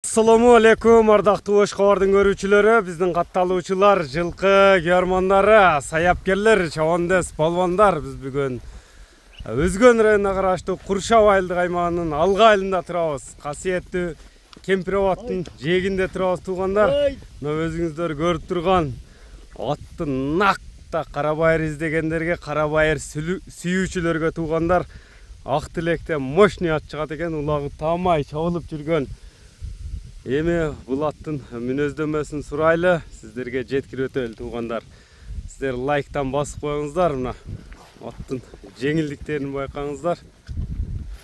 Assalamu alaikum, ардактуу Ош кабардын көрүүчүлөрү, биздин катталуучулар, жылкы көрмандары, саяпкерлер, чабандес, балбандар. Биз бүгүн Өзгөн районуна караштуу Куршап айылдык аймагынын Алга айылында турабыз. Касиеттүү Кемпироваттын жээгинде турабыз туугандар. Мына өзүңүздөр көрүп турган атты накта карабайыр издегендерге, карабайыр сүйүүчүлөргө туугандар, ак тилекте мощный ат чыгат экен, улагы таамай чабылып жүргөн. Эми бул аттын мүнөздөмөсүн сурайлы, сиздерге жеткирип өтөлү туугандар. Сиздер лайктан басып коюңуздар, мына аттын жеңилдиктерин байкаңыздар.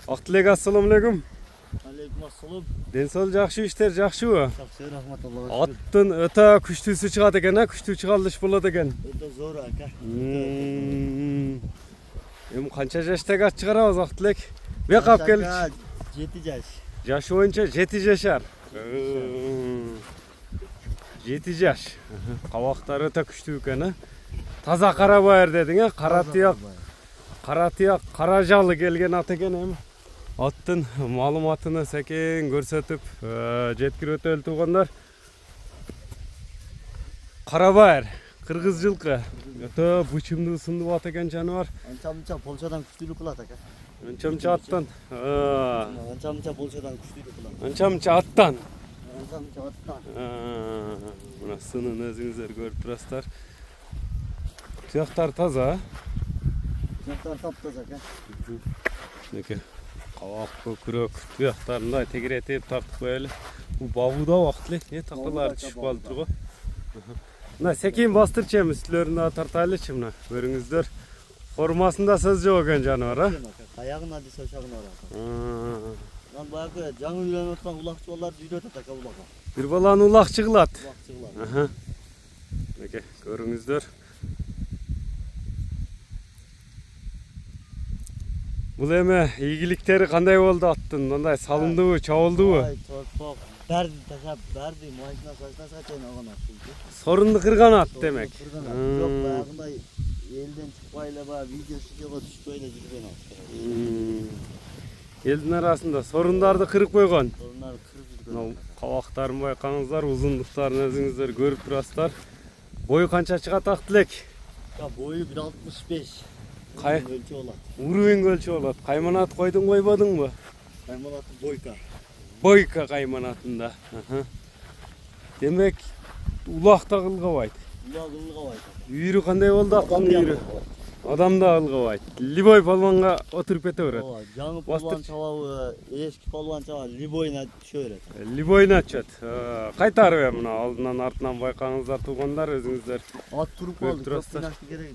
Актилек, ассаламу алейкум. Алейкум ассалам. Ден соолук жакшы, иштер жакшыбы? Жакшы, рахмат, Аллага. Аттын өтө күчтүүсү чыгат экен, күчтүү чыгарылыш болот экен. Өтө зор ака. Эми канча жаштагы ат чыгарабыз, Актилек? Бияка алып келчи. 7 жаш. Жашы боюнча 7 жашар. 7 жаш. Кабактары өтө күчтүү экен, таза карабайыр дедиң, кара тияк, кара жалы келген ат экен. Эми аттын маалыматыны секен көрсөтүп жеткирип өтөлү туугандар. Карабайыр, кыргыз жылкы, өтө бычымдуу сындуу ат экен жаныбар. Анча-мынча Полшадан күчтүүлүк кылат ака. Анча-мынча аттан. Анча-мынча Полшадан күчтүүлүк кылат. Анча-мынча аттан. Анча-мынча аттан. Мына сынын өзүңүздөр көрүп турасыздар. Тияктар таза. Тияктар таптаза ака. Неке кабак көкүрөк тияктарындай тегеретип тартып коелу. Бул бабуда убактылы, такалар түшүп калыптыр го. Мына секин бастырчы эми үстүлөрүнө тартайлычы, мына көрүңүздөр. Формасында сөз жок экен жаныбар, Аягына десе ошагына барат. Мен баягы жаңы үйлөнүп аткан улакчы балдар үйрөтөт ака улакка. Бир баланы улакчы кылат. Улакчы кылат. Неке көрүңүздөр. Бул эми ийгиликтери кандай болду аттын? Мындай салымдыбы, чабылдыбы? Торпок, бәрди ташап, бәрди машина саштаса чейин алган ат. Сорунду кырган ат демек. Жок, баягындай элден чыкпай эле баягы видеого түшпөй эле жүргөн ат. Элдин арасында сорундарды кырып койгон. Сорундарды кырып жүргөн. Кабактарын байкаңыздар, узундуктарын өзүңүздөр көрүп турасыздар. Бою канча чыгат, Актилек? Бою 1.65. Өлчө болот. Уровень өлчө болот. Кайманат койдуң койбодуңбу? Кайманат бойка. Бойка кайманатында. Демек улакта кылгабайт. Улак кылгабайт. Үйүрү кандай болду аттын үйүрү? Адамда кылгабайт. Либой полванга отуруп кете берет. Жаңы полван чабабы, эски полван чаба либойна түшө берет. Либойна түшөт. Кайтарып эми мына алдынан артынан байкаңыздар туугандар, өзүңүздөр. Ат туруп калды, көптүнакты керек.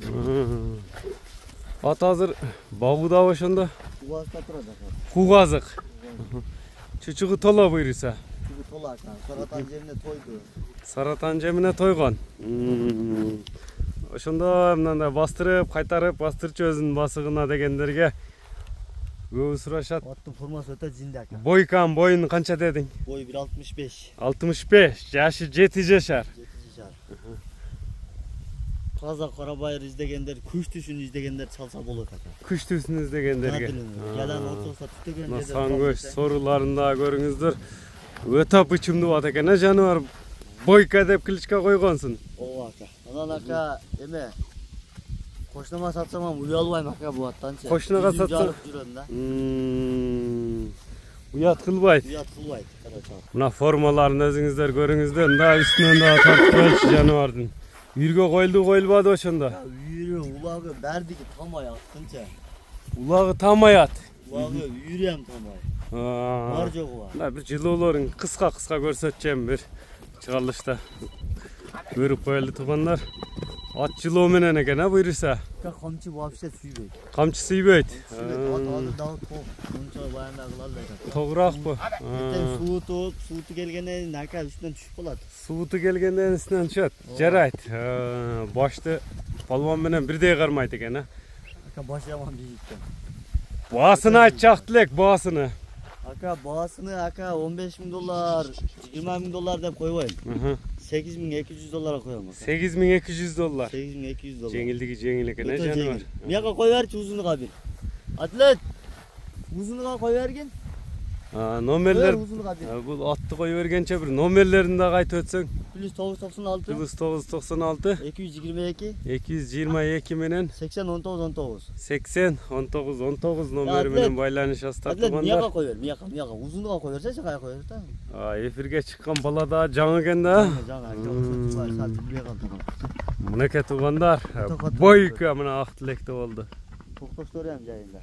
Ат азыр бабуда ошондо. Кугазда турат ака. Кугазык. Чучугу тола буйруса. Чучугу тола ака. Саратан жемине тойду. Саратан жемине тойгон. Ошондо мындай бастырып, кайтарып, бастырчы өзүнүн басыгына дегендерге көп сурашат. Аттын формасы өтө жинде ака. Бойкан боюну канча дедиң? Бою 1.65. 65, жашы 7 жашар. 7 жашар. Таза карабайыр издегендер, күчтүүсүн издегендер чалса болот ака. Күчтүүсүн издегендерге. Жалан ортосуна түтөгөн жерде. Саңгөш соруларында көрүңүздөр. Өтө бычымдуу ат экен, жаныбар. Бойка деп кличка койгонсуң. Ооба ака. Анан ака эме кошнама сатсам уялбайм ака бул аттанчы. Кошнага сатсаң жүрөм да. Уят кылбайт. Уят кылбайт, карача. Мына формаларын өзүңүздөр көрүңүздөр. Мында үстүнөн да тартып келчи жаныбардын. Үйүргө коюлду коюлбады ошондо. Үйүрү, улагы бардыгы тамай аттынча. Улагы тамай ат. Улагы үйүрү ham тамай. Бар жогу бар. Мына бир жылоолорун кыска көрсөтчү эми бир чыгарылышта көрүп коелу туугандар. Ат жылоо менен экен, буйруса. Камчы вообще сүйбөйт. Камчы сүйбөйт. Азыр дагы ток, мынча баянда кылалды экен. Тогуракпы? Сууту келгенден ака үстүнөн түшүп калат. Сууту келгенден үстүнөн түшөт. Жарайт. Башты полвон менен бирдей кармайт экен, Ака баш жаман бийиккен. Баасыны айтчы, Актилек, баасыны. Ака баасыны ака $15.000, $20.000 деп койбойм. $8.200 коём. $8.200. $8.200. Жеңилдиги жеңил экен, жаныбар. Мияка кой берчи узунуга бир. Атлет. Узунуга кой бергин. Номерлер Uzunluğa bir. bu atты koyu vergençe bir номерлерин дагы айтып өтсөң. Plus 996. Plus 996 222. 222 менен 80 19 19. 80 19 19 номери Adlet. менен байланышасыздар Adlet туугандар. miyaka koyuver, miyaka. Uzunluğa koyuversen şakaya koyuver tamam mı? Эфирге чыккан бала да жаңы экен да. Мынакей туугандар, бойка мына ак тилекте болду. Toktoktor hem yayında.